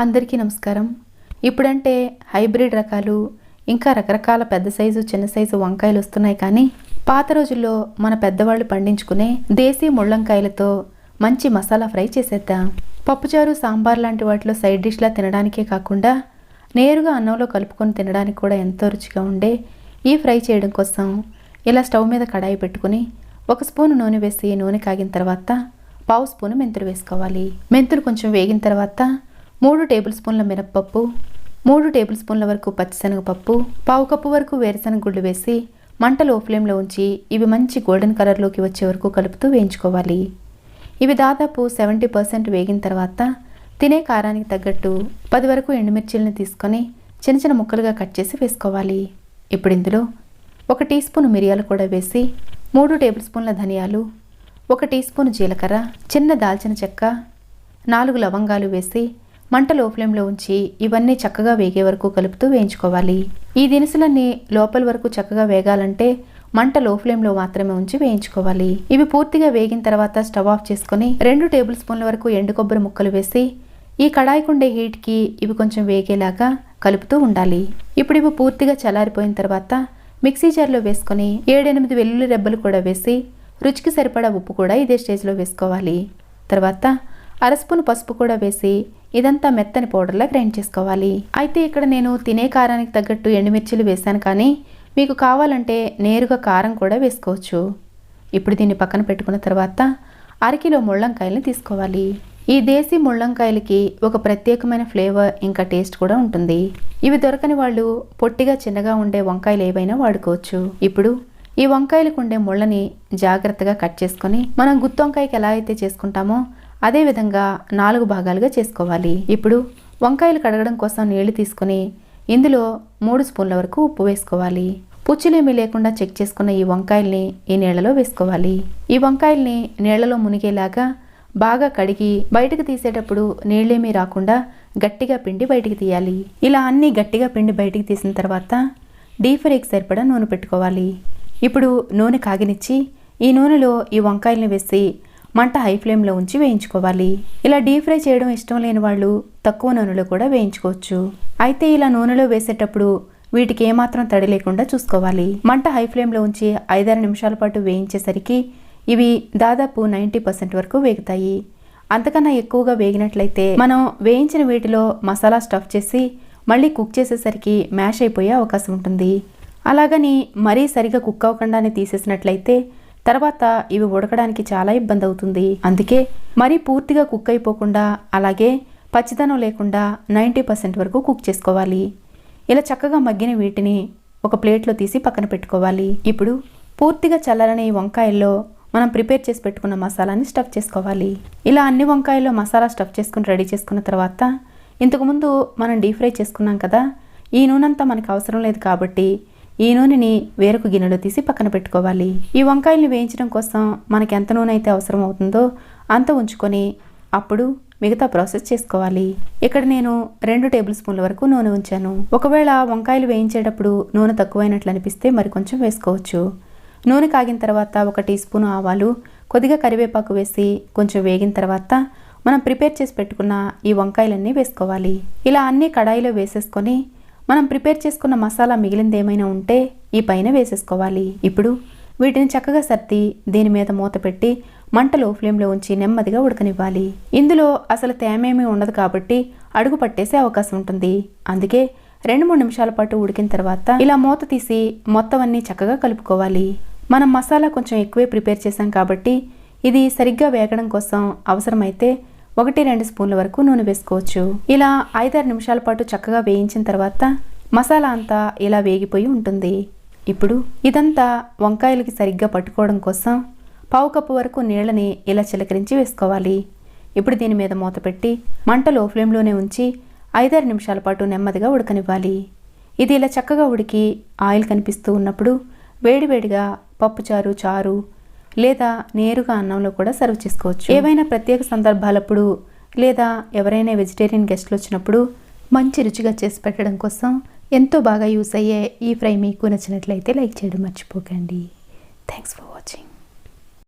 అందరికీ నమస్కారం. ఇప్పుడంటే హైబ్రిడ్ రకాలు ఇంకా రకరకాల పెద్ద సైజు చిన్న సైజు వంకాయలు వస్తున్నాయి. కానీ పాత రోజుల్లో మన పెద్దవాళ్ళు పండించుకునే దేశీ ముళ్ళంకాయలతో మంచి మసాలా ఫ్రై చేసేద్దాం. పప్పుచారు సాంబార్ లాంటి వాటిలో సైడ్ డిష్లా తినడానికే కాకుండా నేరుగా అన్నంలో కలుపుకొని తినడానికి కూడా ఎంతో రుచిగా ఉండే ఈ ఫ్రై చేయడం కోసం ఇలా స్టవ్ మీద కడాయి పెట్టుకుని 1 స్పూను నూనె వేసి నూనె కాగిన తర్వాత 1/2 స్పూను మెంతులు వేసుకోవాలి. మెంతులు కొంచెం వేగిన తర్వాత 3 టేబుల్ స్పూన్ల మినప్పప్పు, 3 టేబుల్ స్పూన్ల వరకు పచ్చిశనగపప్పు, 1/2 కప్పు వరకు వేరుశనగ గుళ్ళు వేసి మంట లో ఫ్లేమ్లో ఉంచి ఇవి మంచి గోల్డెన్ కలర్లోకి వచ్చే వరకు కలుపుతూ వేయించుకోవాలి. ఇవి దాదాపు 70% వేగిన తర్వాత తినే కారానికి తగ్గట్టు 10 వరకు ఎండుమిర్చిలను తీసుకొని చిన్న చిన్న ముక్కలుగా కట్ చేసి వేసుకోవాలి. ఇప్పుడు ఇందులో 1 టీ స్పూన్ మిరియాలు కూడా వేసి 3 టేబుల్ స్పూన్ల ధనియాలు, 1 టీ స్పూన్ జీలకర్ర, చిన్న దాల్చిన చెక్క, 4 లవంగాలు వేసి మంట లో ఫ్లేమ్లో ఉంచి ఇవన్నీ చక్కగా వేగే వరకు కలుపుతూ వేయించుకోవాలి. ఈ దినుసులన్నీ లోపల వరకు చక్కగా వేగాలంటే మంట లో ఫ్లేమ్లో మాత్రమే ఉంచి వేయించుకోవాలి. ఇవి పూర్తిగా వేగిన తర్వాత స్టవ్ ఆఫ్ చేసుకొని 2 టేబుల్ స్పూన్ల వరకు ఎండు కొబ్బరి ముక్కలు వేసి ఈ కడాయికుండే హీట్కి ఇవి కొంచెం వేగేలాగా కలుపుతూ ఉండాలి. ఇప్పుడు ఇవి పూర్తిగా చల్లారిపోయిన తర్వాత మిక్సీ జార్లో వేసుకొని 7-8 వెల్లుల్లి రెబ్బలు కూడా వేసి రుచికి సరిపడా ఉప్పు కూడా ఇదే స్టేజ్లో వేసుకోవాలి. తర్వాత 1/2 స్పూన్ పసుపు కూడా వేసి ఇదంతా మెత్తని పౌడర్లా గ్రైండ్ చేసుకోవాలి. అయితే ఇక్కడ నేను తినే కారానికి తగ్గట్టు ఎండుమిర్చిలు వేశాను, కానీ మీకు కావాలంటే నేరుగా కారం కూడా వేసుకోవచ్చు. ఇప్పుడు దీన్ని పక్కన పెట్టుకున్న తర్వాత 1/2 కిలో ముళ్ళంకాయలని తీసుకోవాలి. ఈ దేశీ ముళ్ళంకాయలకి ఒక ప్రత్యేకమైన ఫ్లేవర్ ఇంకా టేస్ట్ కూడా ఉంటుంది. ఇవి దొరకని వాళ్ళు పొట్టిగా చిన్నగా ఉండే వంకాయలు ఏవైనా వాడుకోవచ్చు. ఇప్పుడు ఈ వంకాయలకు ఉండే ముళ్ళని జాగ్రత్తగా కట్ చేసుకొని మనం గుత్తి వంకాయకి ఎలా అయితే చేసుకుంటామో అదే విధంగా 4 భాగాలుగా చేసుకోవాలి. ఇప్పుడు వంకాయలు కడగడం కోసం నీళ్లు తీసుకొని ఇందులో 3 స్పూన్ల వరకు ఉప్పు వేసుకోవాలి. పుచ్చులేమీ లేకుండా చెక్ చేసుకున్న ఈ వంకాయల్ని ఈ నీళ్లలో వేసుకోవాలి. ఈ వంకాయల్ని నీళ్లలో మునిగేలాగా బాగా కడిగి బయటకు తీసేటప్పుడు నీళ్ళేమీ రాకుండా గట్టిగా పిండి బయటికి తీయాలి. ఇలా అన్నీ గట్టిగా పిండి బయటికి తీసిన తర్వాత డీప్ ఫ్రైకి సరిపడా నూనె పెట్టుకోవాలి. ఇప్పుడు నూనె కాగినిచ్చి ఈ నూనెలో ఈ వంకాయల్ని వేసి మంట హై ఫ్లేమ్లో ఉంచి వేయించుకోవాలి. ఇలా డీప్ ఫ్రై చేయడం ఇష్టం లేని వాళ్ళు తక్కువ నూనెలో కూడా వేయించుకోవచ్చు. అయితే ఇలా నూనెలో వేసేటప్పుడు వీటికి ఏమాత్రం తడి లేకుండా చూసుకోవాలి. మంట హై ఫ్లేమ్లో ఉంచి 5-6 నిమిషాల పాటు వేయించేసరికి ఇవి దాదాపు 90% వరకు వేగుతాయి. అంతకన్నా ఎక్కువగా వేగినట్లయితే మనం వేయించిన వీటిలో మసాలా స్టఫ్ చేసి మళ్ళీ కుక్ చేసేసరికి మ్యాష్ అయిపోయే అవకాశం ఉంటుంది. అలాగని మరీ సరిగా కుక్ అవ్వకుండానే తీసేసినట్లయితే తర్వాత ఇవి ఉడకడానికి చాలా ఇబ్బంది అవుతుంది. అందుకే మరీ పూర్తిగా కుక్ అయిపోకుండా అలాగే పచ్చిదనం లేకుండా 90% వరకు కుక్ చేసుకోవాలి. ఇలా చక్కగా మగ్గిన వీటిని ఒక ప్లేట్లో తీసి పక్కన పెట్టుకోవాలి. ఇప్పుడు పూర్తిగా చల్లారని ఈ వంకాయల్లో మనం ప్రిపేర్ చేసి పెట్టుకున్న మసాలాని స్టఫ్ చేసుకోవాలి. ఇలా అన్ని వంకాయల్లో మసాలా స్టఫ్ చేసుకుని రెడీ చేసుకున్న తర్వాత ఇంతకుముందు మనం డీప్ ఫ్రై చేసుకున్నాం కదా, ఈ నూనెంతా మనకు అవసరం లేదు కాబట్టి ఈ నూనెని వేరొక గిన్నెలో తీసి పక్కన పెట్టుకోవాలి. ఈ వంకాయల్ని వేయించడం కోసం మనకి ఎంత నూనె అయితే అవసరం అవుతుందో అంత ఉంచుకొని అప్పుడు మిగతా ప్రాసెస్ చేసుకోవాలి. ఇక్కడ నేను 2 టేబుల్ స్పూన్ల వరకు నూనె ఉంచాను. ఒకవేళ వంకాయలు వేయించేటప్పుడు నూనె తక్కువైనట్లు అనిపిస్తే మరి కొంచెం వేసుకోవచ్చు. నూనె కాగిన తర్వాత 1 టీ స్పూన్ ఆవాలు, కొద్దిగా కరివేపాకు వేసి కొంచెం వేగిన తర్వాత మనం ప్రిపేర్ చేసి పెట్టుకున్న ఈ వంకాయలన్నీ వేసుకోవాలి. ఇలా అన్నీ కడాయిలో వేసేసుకొని మనం ప్రిపేర్ చేసుకున్న మసాలా మిగిలింది ఏమైనా ఉంటే ఈ పైన వేసేసుకోవాలి. ఇప్పుడు వీటిని చక్కగా సర్ది దీని మీద మూత పెట్టి మంట లో ఫ్లేమ్లో ఉంచి నెమ్మదిగా ఉడకనివ్వాలి. ఇందులో అసలు తేమేమీ ఉండదు కాబట్టి అడుగు పట్టేసే అవకాశం ఉంటుంది. అందుకే 2-3 నిమిషాల పాటు ఉడికిన తర్వాత ఇలా మూత తీసి మొత్తం అన్నీ చక్కగా కలుపుకోవాలి. మనం మసాలా కొంచెం ఎక్కువే ప్రిపేర్ చేసాం కాబట్టి ఇది సరిగ్గా వేగడం కోసం అవసరమైతే 1-2 స్పూన్ల వరకు నూనె వేసుకోవచ్చు. ఇలా 5-6 నిమిషాల పాటు చక్కగా వేయించిన తర్వాత మసాలా అంతా ఇలా వేగిపోయి ఉంటుంది. ఇప్పుడు ఇదంతా వంకాయలకి సరిగ్గా పట్టుకోవడం కోసం 1/2 కప్పు వరకు నీళ్ళని ఇలా చిలకరించి వేసుకోవాలి. ఇప్పుడు దీని మీద మూత పెట్టి మంట లో ఫ్లేమ్లోనే ఉంచి 5-6 నిమిషాల పాటు నెమ్మదిగా ఉడకనివ్వాలి. ఇది ఇలా చక్కగా ఉడికి ఆయిల్ కనిపిస్తూ ఉన్నప్పుడు వేడివేడిగా పప్పుచారు, చారు లేదా నేరుగా అన్నంలో కూడా సర్వ్ చేసుకోవచ్చు. ఏవైనా ప్రత్యేక సందర్భాలప్పుడు లేదా ఎవరైనా వెజిటేరియన్ గెస్ట్లు వచ్చినప్పుడు మంచి రుచిగా చేసి పెట్టడం కోసం ఎంతో బాగా యూస్ అయ్యే ఈ ఫ్రై మీకు నచ్చినట్లయితే లైక్ చేయడం మర్చిపోకండి. Thanks for watching.